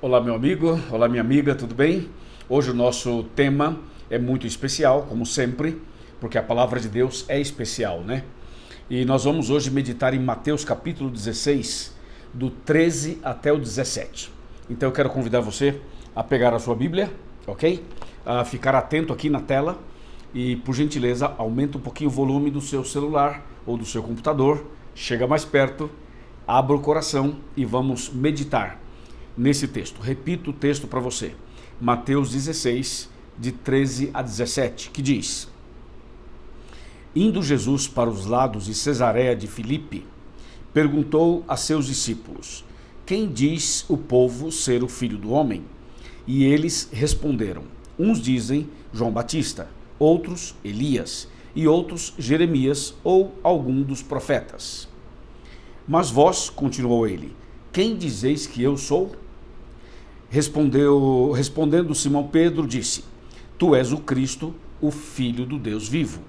Olá, meu amigo, olá, minha amiga, tudo bem? Hoje o nosso tema é muito especial, como sempre, porque a palavra de Deus é especial, né? E nós vamos hoje meditar em Mateus capítulo 16, do 13 até o 17. Então eu quero convidar você a pegar a sua Bíblia, ok? A ficar atento aqui na tela e, por gentileza, aumenta um pouquinho o volume do seu celular ou do seu computador, chega mais perto, abra o coração e vamos meditar nesse texto. Repito o texto para você. Mateus 16, de 13 a 17, que diz: Indo Jesus para os lados de Cesareia de Filipe, perguntou a seus discípulos: Quem diz o povo ser o Filho do Homem? E eles responderam: Uns dizem João Batista, outros Elias, e outros Jeremias ou algum dos profetas. Mas continuou ele, quem dizeis que eu sou? Respondendo Simão Pedro, disse: Tu és o Cristo, o Filho do Deus vivo.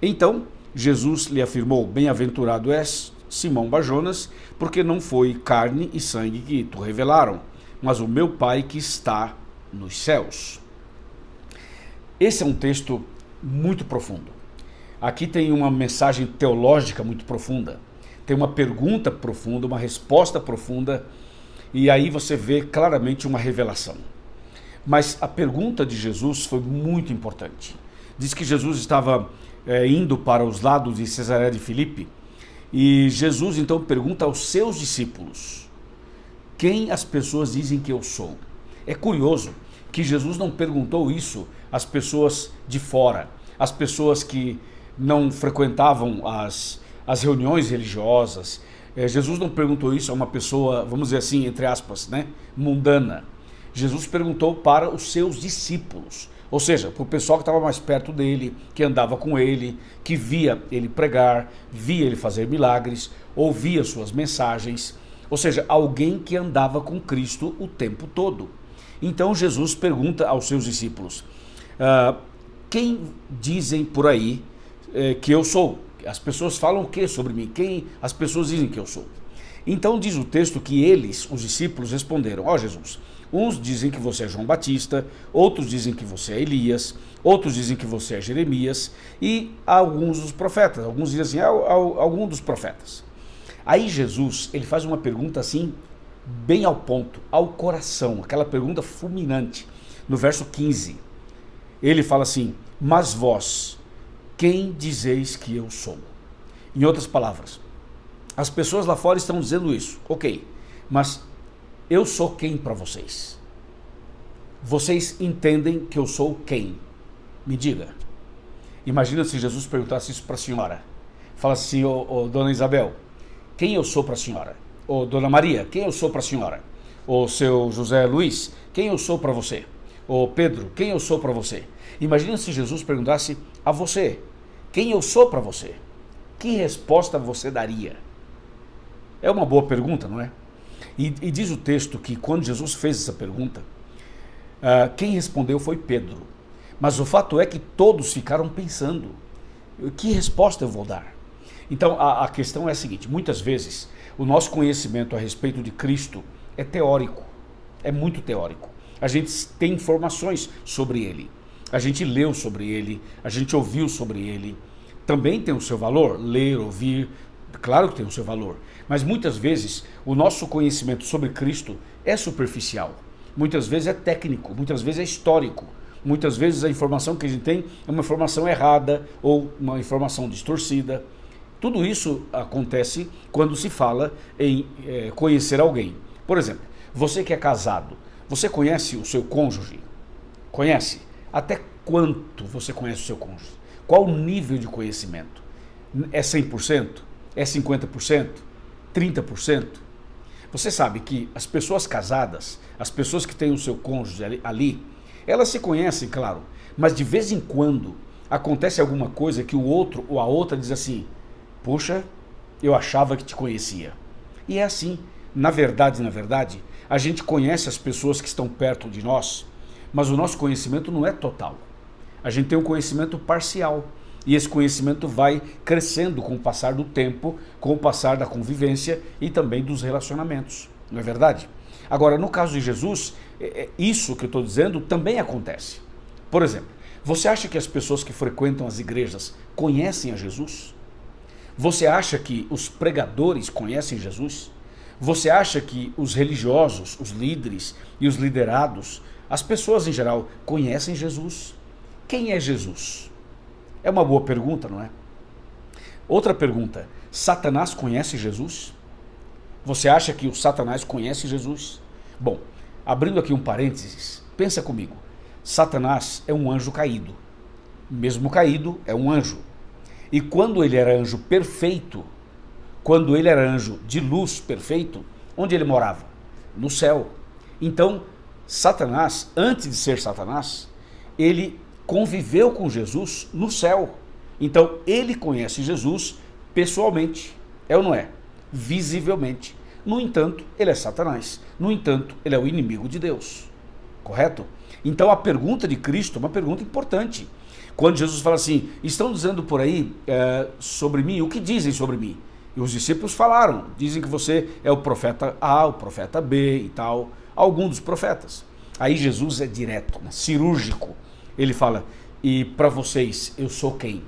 Então Jesus lhe afirmou: Bem-aventurado és, Simão Barjonas, porque não foi carne e sangue que te revelaram, mas o meu Pai que está nos céus. Esse é um texto muito profundo. Aqui tem uma mensagem teológica muito profunda. Tem uma pergunta profunda, uma resposta profunda. E aí você vê claramente uma revelação. Mas a pergunta de Jesus foi muito importante. Diz que Jesus estava indo para os lados de Cesareia de Filipe, e Jesus então pergunta aos seus discípulos: quem as pessoas dizem que eu sou? É curioso que Jesus não perguntou isso às pessoas de fora, às pessoas que não frequentavam as reuniões religiosas. Jesus não perguntou isso a uma pessoa, vamos dizer assim, entre aspas, né, mundana. Jesus perguntou para os seus discípulos, ou seja, para o pessoal que estava mais perto dele, que andava com ele, que via ele pregar, via ele fazer milagres, ouvia suas mensagens, ou seja, alguém que andava com Cristo o tempo todo. Então Jesus pergunta aos seus discípulos: quem dizem por aí que eu sou? As pessoas falam o que sobre mim? Quem as pessoas dizem que eu sou? Então diz o texto que eles, os discípulos, responderam: Ó Jesus, uns dizem que você é João Batista, outros dizem que você é Elias, outros dizem que você é Jeremias, e alguns dos profetas, alguns dizem assim, algum dos profetas. Aí Jesus, ele faz uma pergunta assim, bem ao ponto, ao coração, aquela pergunta fulminante. No verso 15, ele fala assim: Mas vós, quem dizeis que eu sou? Em outras palavras, as pessoas lá fora estão dizendo isso, ok, mas eu sou quem para vocês? Vocês entendem que eu sou quem? Me diga. Imagina se Jesus perguntasse isso para a senhora. Fala assim: ô, dona Isabel, quem eu sou para a senhora? Ô, dona Maria, quem eu sou para a senhora? Ô, seu José Luiz, quem eu sou para você? Ô, Pedro, quem eu sou para você? Imagina se Jesus perguntasse a você: quem eu sou para você? Que resposta você daria? É uma boa pergunta, não é? E diz o texto que quando Jesus fez essa pergunta, quem respondeu foi Pedro. Mas o fato é que todos ficaram pensando: que resposta eu vou dar? Então a questão é a seguinte: muitas vezes o nosso conhecimento a respeito de Cristo é teórico, é muito teórico. A gente tem informações sobre ele. A gente leu sobre ele, a gente ouviu sobre ele. Também tem o seu valor, ler, ouvir, claro que tem o seu valor. Mas muitas vezes o nosso conhecimento sobre Cristo é superficial. Muitas vezes é técnico, muitas vezes é histórico. Muitas vezes a informação que a gente tem é uma informação errada ou uma informação distorcida. Tudo isso acontece quando se fala em conhecer alguém. Por exemplo, você que é casado, você conhece o seu cônjuge? Conhece? Até quanto você conhece o seu cônjuge? Qual o nível de conhecimento? É 100%? É 50%? 30%? Você sabe que as pessoas casadas, as pessoas que têm o seu cônjuge ali, elas se conhecem, claro, mas de vez em quando acontece alguma coisa que o outro ou a outra diz assim: puxa, eu achava que te conhecia. E é assim, na verdade, a gente conhece as pessoas que estão perto de nós, mas o nosso conhecimento não é total. A gente tem um conhecimento parcial. E esse conhecimento vai crescendo com o passar do tempo, com o passar da convivência e também dos relacionamentos. Não é verdade? Agora, no caso de Jesus, isso que eu estou dizendo também acontece. Por exemplo, você acha que as pessoas que frequentam as igrejas conhecem a Jesus? Você acha que os pregadores conhecem Jesus? Você acha que os religiosos, os líderes e os liderados, as pessoas em geral, conhecem Jesus? Quem é Jesus? É uma boa pergunta, não é? Outra pergunta, Satanás conhece Jesus? Você acha que o Satanás conhece Jesus? Bom, abrindo aqui um parênteses, pensa comigo. Satanás é um anjo caído. Mesmo caído, é um anjo. E quando ele era anjo perfeito, quando ele era anjo de luz perfeito, onde ele morava? No céu. Então, Satanás, antes de ser Satanás, ele conviveu com Jesus no céu. Então, ele conhece Jesus pessoalmente. É ou não é? Visivelmente. No entanto, ele é Satanás. No entanto, ele é o inimigo de Deus. Correto? Então, a pergunta de Cristo é uma pergunta importante. Quando Jesus fala assim, estão dizendo por aí sobre mim, o que dizem sobre mim? E os discípulos falaram, dizem que você é o profeta A, o profeta B e tal, algum dos profetas. Aí Jesus é direto, né, cirúrgico. Ele fala, e para vocês, eu sou quem?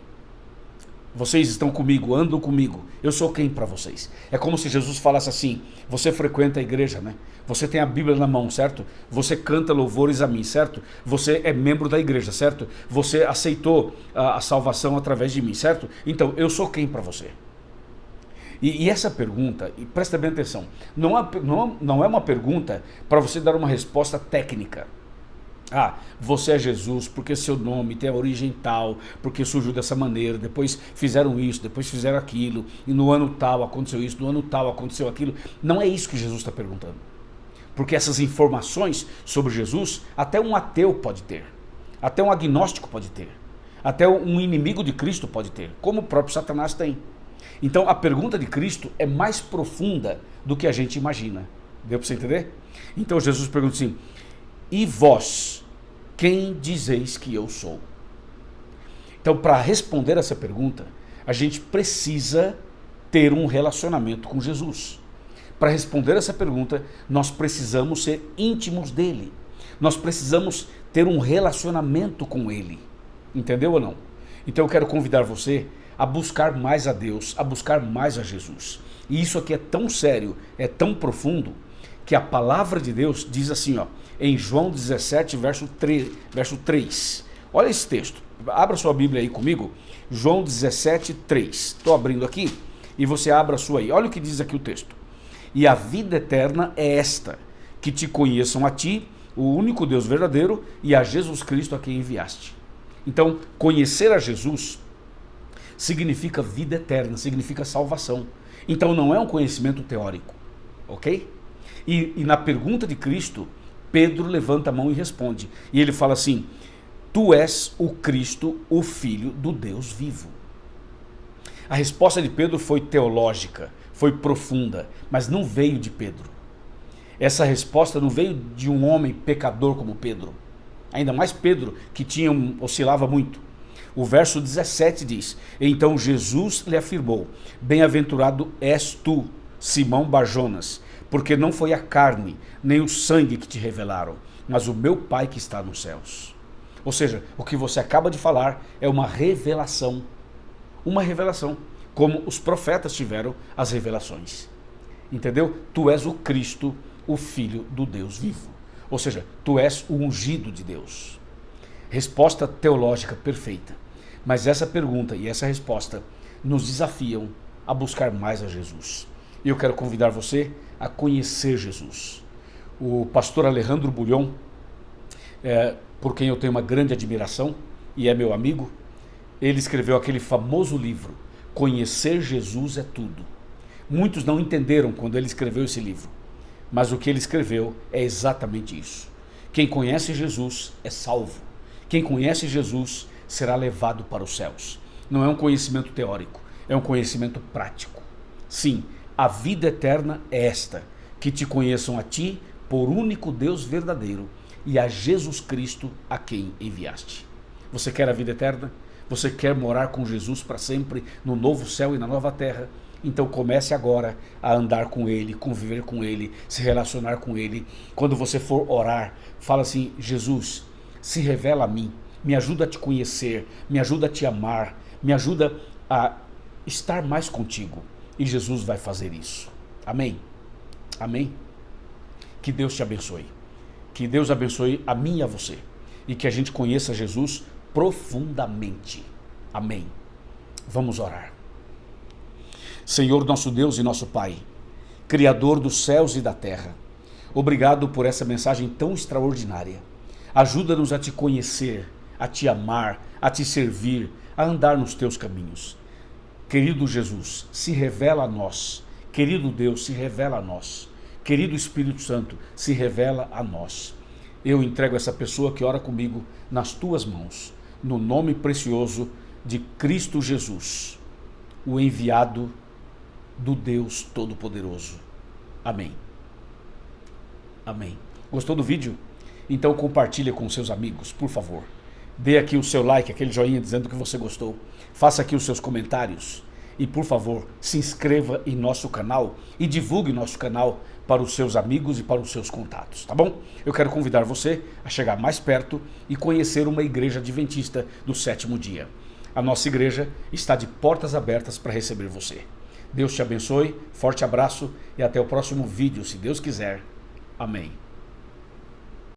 Vocês estão comigo, andam comigo, eu sou quem para vocês? É como se Jesus falasse assim, você frequenta a igreja, né? Você tem a Bíblia na mão, certo? Você canta louvores a mim, certo? Você é membro da igreja, certo? Você aceitou a salvação através de mim, certo? Então, eu sou quem para você? E essa pergunta, e presta bem atenção, não é uma pergunta para você dar uma resposta técnica. Ah, você é Jesus porque seu nome tem a origem tal, porque surgiu dessa maneira, depois fizeram isso, depois fizeram aquilo, e no ano tal aconteceu isso, no ano tal aconteceu aquilo. Não é isso que Jesus está perguntando. Porque essas informações sobre Jesus, até um ateu pode ter, até um agnóstico pode ter, até um inimigo de Cristo pode ter, como o próprio Satanás tem. Então a pergunta de Cristo é mais profunda do que a gente imagina. Deu para você entender? Então Jesus pergunta assim, e vós, quem dizeis que eu sou? Então, para responder essa pergunta, a gente precisa ter um relacionamento com Jesus. Para responder essa pergunta, nós precisamos ser íntimos dele. Nós precisamos ter um relacionamento com ele. Entendeu ou não? Então eu quero convidar você a buscar mais a Deus, a buscar mais a Jesus. E isso aqui é tão sério, é tão profundo, que a palavra de Deus diz assim, ó, em João 17, verso 3. Olha esse texto. Abra sua Bíblia aí comigo. João 17, 3. Estou abrindo aqui e você abra a sua aí. Olha o que diz aqui o texto. E a vida eterna é esta, que te conheçam a ti, o único Deus verdadeiro, e a Jesus Cristo a quem enviaste. Então, conhecer a Jesus significa vida eterna, significa salvação. Então não é um conhecimento teórico, ok? E na pergunta de Cristo, Pedro levanta a mão e responde. E ele fala assim, tu és o Cristo, o Filho do Deus vivo. A resposta de Pedro foi teológica, foi profunda, mas não veio de Pedro. Essa resposta não veio de um homem pecador como Pedro. Ainda mais Pedro, que oscilava muito. O verso 17 diz, então Jesus lhe afirmou, bem-aventurado és tu, Simão Barjonas, porque não foi a carne, nem o sangue que te revelaram, mas o meu Pai que está nos céus. Ou seja, o que você acaba de falar é uma revelação, como os profetas tiveram as revelações. Entendeu? Tu és o Cristo, o Filho do Deus vivo. Ou seja, tu és o ungido de Deus. Resposta teológica perfeita. Mas essa pergunta e essa resposta nos desafiam a buscar mais a Jesus. E eu quero convidar você a conhecer Jesus. O pastor Alejandro Bulhon, por quem eu tenho uma grande admiração e é meu amigo, ele escreveu aquele famoso livro, Conhecer Jesus é Tudo. Muitos não entenderam quando ele escreveu esse livro, mas o que ele escreveu é exatamente isso. Quem conhece Jesus é salvo. Quem conhece Jesus será levado para os céus. Não é um conhecimento teórico, é um conhecimento prático. Sim, a vida eterna é esta, que te conheçam a ti, por único Deus verdadeiro, e a Jesus Cristo a quem enviaste. Você quer a vida eterna? Você quer morar com Jesus para sempre, no novo céu e na nova terra? Então comece agora a andar com Ele, conviver com Ele, se relacionar com Ele. Quando você for orar, fala assim: Jesus, se revela a mim, me ajuda a te conhecer, me ajuda a te amar, me ajuda a estar mais contigo. E Jesus vai fazer isso. Amém? Amém? Que Deus te abençoe. Que Deus abençoe a mim e a você. E que a gente conheça Jesus profundamente. Amém. Vamos orar. Senhor, nosso Deus e nosso Pai, Criador dos céus e da terra, obrigado por essa mensagem tão extraordinária. Ajuda-nos a te conhecer, a te amar, a te servir, a andar nos teus caminhos. Querido Jesus, se revela a nós. Querido Deus, se revela a nós. Querido Espírito Santo, se revela a nós. Eu entrego essa pessoa que ora comigo nas tuas mãos, no nome precioso de Cristo Jesus, o enviado do Deus Todo-Poderoso. Amém. Amém. Gostou do vídeo? Então compartilhe com seus amigos, por favor. Dê aqui o seu like, aquele joinha dizendo que você gostou. Faça aqui os seus comentários. E, por favor, se inscreva em nosso canal e divulgue nosso canal para os seus amigos e para os seus contatos, tá bom? Eu quero convidar você a chegar mais perto e conhecer uma igreja adventista do sétimo dia. A nossa igreja está de portas abertas para receber você. Deus te abençoe, forte abraço e até o próximo vídeo, se Deus quiser. Amém.